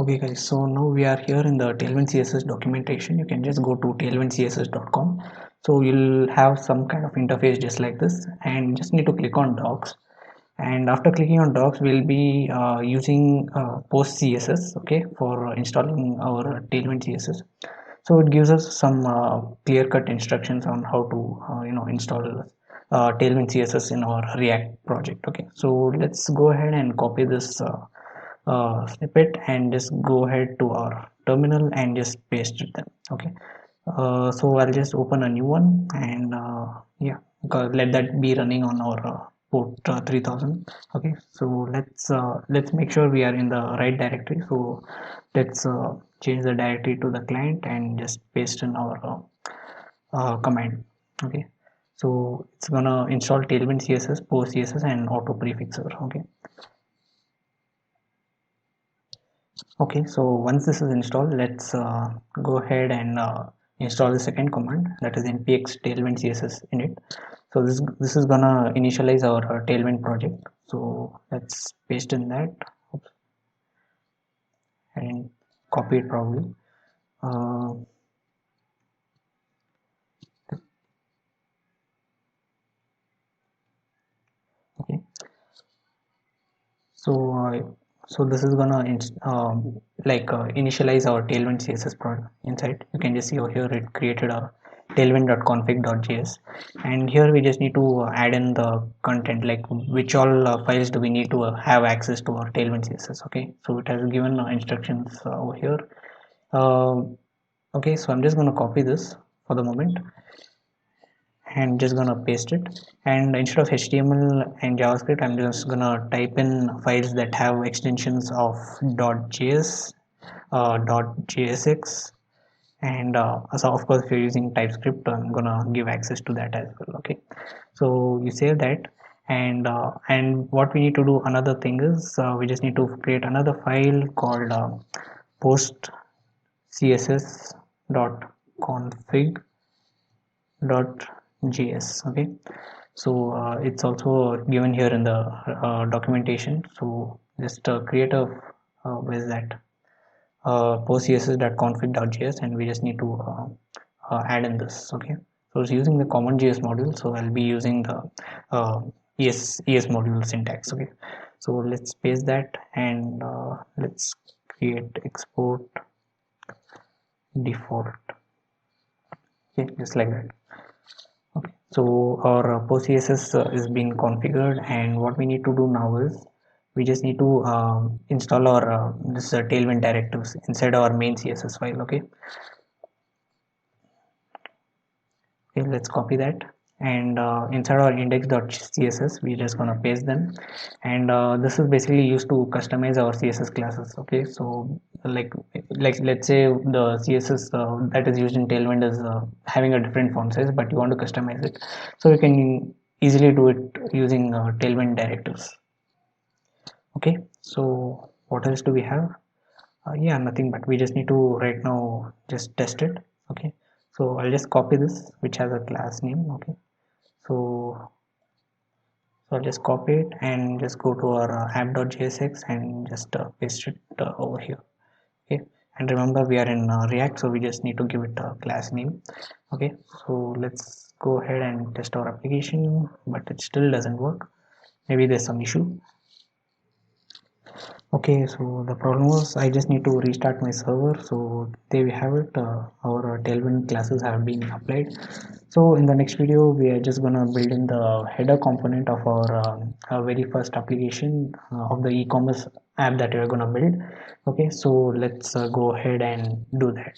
Okay guys, so now we are here in the Tailwindcss documentation. You can just go to tailwindcss.com. So you'll have some kind of interface just like this, and just need to click on docs. And after clicking on docs, we'll be using post css, okay, for installing our Tailwind css. So it gives us some clear-cut instructions on how to install Tailwind css in our React project. Okay, so let's go ahead and copy this snippet and just go ahead to our terminal and just paste it them. Okay, so I'll just open a new one, and yeah, let that be running on our port 3000. Okay, so let's make sure we are in the right directory. So let's change the directory to the client and just paste in our command. Okay, so it's gonna install Tailwind css, post css, and auto prefixer. Okay. Okay, so once this is installed, let's go ahead and install the second command, that is npx tailwind css init. So this is gonna initialize our Tailwind project. So let's paste in that. Oops, and copy it probably. Uh, okay, so so this is gonna initialize our Tailwind css product inside. You can just see over here it created a tailwind.config.js, and here we just need to add in the content, like which all files do we need to have access to our Tailwind css. Okay, so it has given instructions over here. uh, okay, so I'm just going to copy this for the moment and just gonna paste it, and instead of HTML and JavaScript, I'm just gonna type in files that have extensions of .js, .jsx, and so of course if you're using TypeScript, I'm gonna give access to that as well. Okay, so you save that, and what we need to do, another thing is we just need to create another file called post css.config.js. okay, so it's also given here in the documentation. So just create a what is that, post css.config.js, and we just need to add in this. Okay, so it's using the common JS module, so I'll be using the ES module syntax. Okay, so let's paste that, and let's create export default. Okay, just like that. Okay, so our post css is being configured, and what we need to do now is we just need to install our this Tailwind directives inside our main css file. Okay, okay, let's copy that, and inside our index.css we just gonna paste them, and this is basically used to customize our css classes. Okay, so like let's say the css that is used in Tailwind is having a different font size, but you want to customize it, so you can easily do it using Tailwind directives. Okay, so what else do we have? Yeah, nothing, but we just need to right now just test it. Okay, so I'll just copy this, which has a class name. Okay, so I'll just copy it and just go to our app.jsx and just paste it over here. Okay, and remember we are in React, so we just need to give it a class name. Okay, so let's go ahead and test our application, but it still doesn't work. Maybe there's some issue. Okay, so the problem was I just need to restart my server. So there we have it. Our Tailwind classes have been applied. So in the next video, we are just gonna build in the header component of our very first application of the e-commerce app that we are gonna build. Okay, so let's go ahead and do that.